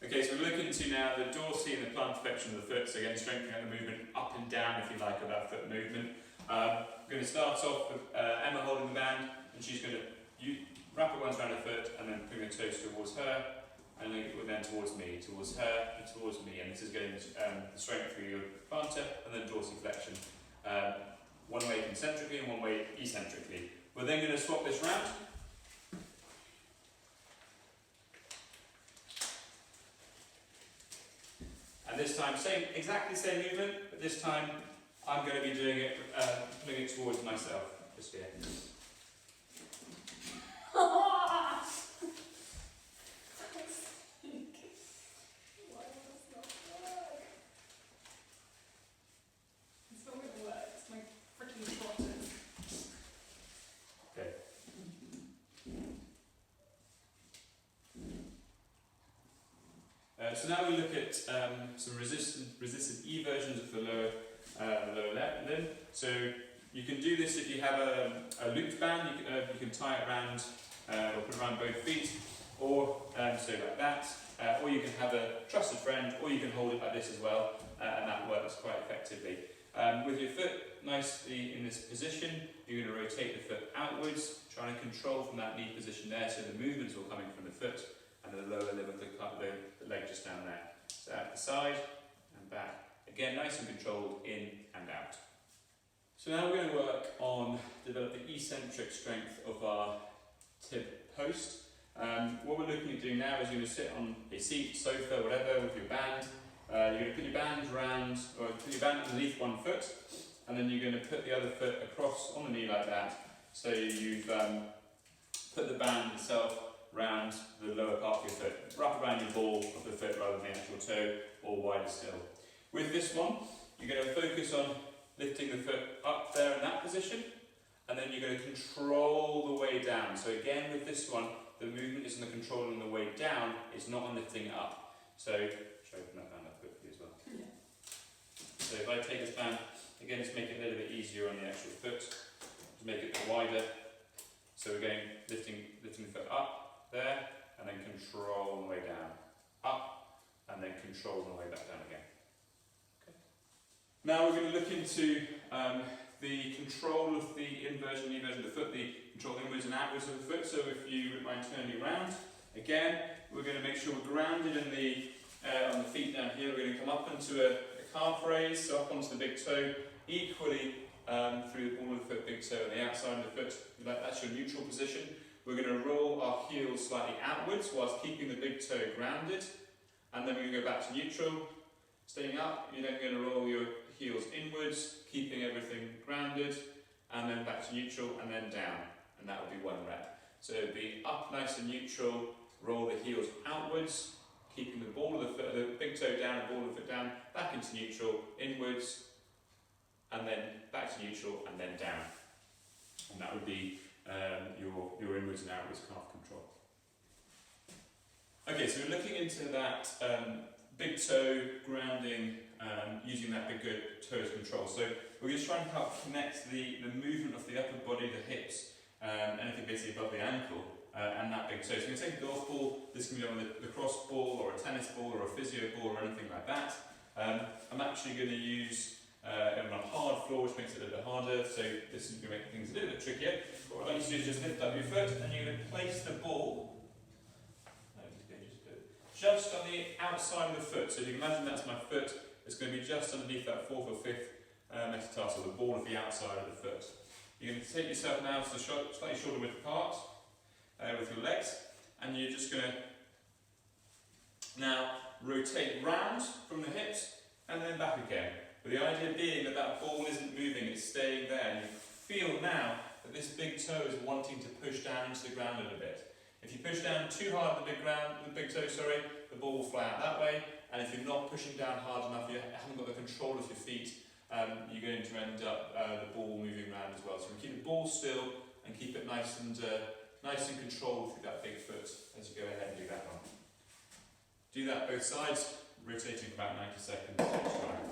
Okay, so we're looking to now the dorsal and the plantar flexion of the foot, so again strengthening the movement up and down, if you like, of that foot movement. We're going to start off with Emma holding the band, and she's going to wrap it once around her foot and then bring the toes towards her, and then towards me, towards her, and towards me, and this is getting the strength through your plantar and then dorsiflexion. One way concentrically and one way eccentrically. We're then going to swap this round. And this time, exactly the same movement, but this time I'm going to be doing it, putting it towards myself, just here. So now we look at some resisted E versions of the lower limb. So you can do this if you have a looped band. You can tie it around or put it around both feet, or so like that. Or you can have a trusted friend, or you can hold it like this as well, and that works quite effectively. With your foot nicely in this position, you're going to rotate the foot outwards, trying to control from that knee position there, so the movement's all coming from the foot. And the lower limb of the leg just down there. So out the side and back. Again, nice and controlled, in and out. So now we're going to work on developing the eccentric strength of our tib post. What we're looking at doing now is you're going to sit on a seat, sofa, whatever, with your band. You're going to put your band around, or put your band underneath one foot, and then you're going to put the other foot across on the knee like that. So you've put the band itself round the lower part of your foot, wrap around your ball of the foot rather than the actual toe, or wider still. With this one, you're going to focus on lifting the foot up there in that position, and then you're going to control the way down. So again, with this one, the movement is on the control on the way down, it's not on lifting it up. So, should I open that band up quickly as well? Yeah. So if I take this band, again, just make it a little bit easier on the actual foot, to make it a bit wider. So we're going lifting the foot up, there, and then control on the way down, up, and then control on the way back down again. Okay. Now we're going to look into the control of the inversion and eversion of the foot, the control inwards and outwards of the foot. So if you wouldn't mind turning around, again, we're going to make sure we're grounded in on the feet down here. We're going to come up into a calf raise, so up onto the big toe, equally through the ball of the foot, big toe, and the outside of the foot. That's your neutral position. We're going to roll our heels slightly outwards whilst keeping the big toe grounded, and then we're going to go back to neutral, staying up. You're then going to roll your heels inwards, keeping everything grounded, and then back to neutral, and then down, and that would be one rep. So it would be up nice and neutral, roll the heels outwards, keeping the ball of the foot, the big toe down, the ball of the foot down, back into neutral, inwards, and then back to neutral, and then down. And that would be your inwards and outwards calf control. Okay, so we're looking into that big toe grounding, using that big toe as control. So we're going to try and help connect the movement of the upper body, the hips, anything basically above the ankle, and that big toe. So we're going to take a golf ball, this can be on the cross ball, or a tennis ball, or a physio ball, or anything like that. I'm actually going to use on a hard floor, which makes it a little bit harder, so this is going to make things a little bit trickier. What I'd like you to do is just lift up your foot, and you're going to place the ball just on the outside of the foot. So if you can imagine that's my foot, it's going to be just underneath that 4th or 5th metatarsal, the ball of the outside of the foot. You're going to take yourself now to the slightly shoulder width apart with your legs, and you're just going to now rotate round from the hips and then back again. But the idea being that that ball isn't moving, it's staying there. And you feel now that this big toe is wanting to push down into the ground a little bit. If you push down too hard the big toe, the ball will fly out that way. And if you're not pushing down hard enough, you haven't got the control of your feet, you're going to end up the ball moving around as well. So we keep the ball still and keep it nice and controlled through that big foot as you go ahead and do that one. Do that both sides, rotating for about 90 seconds each time.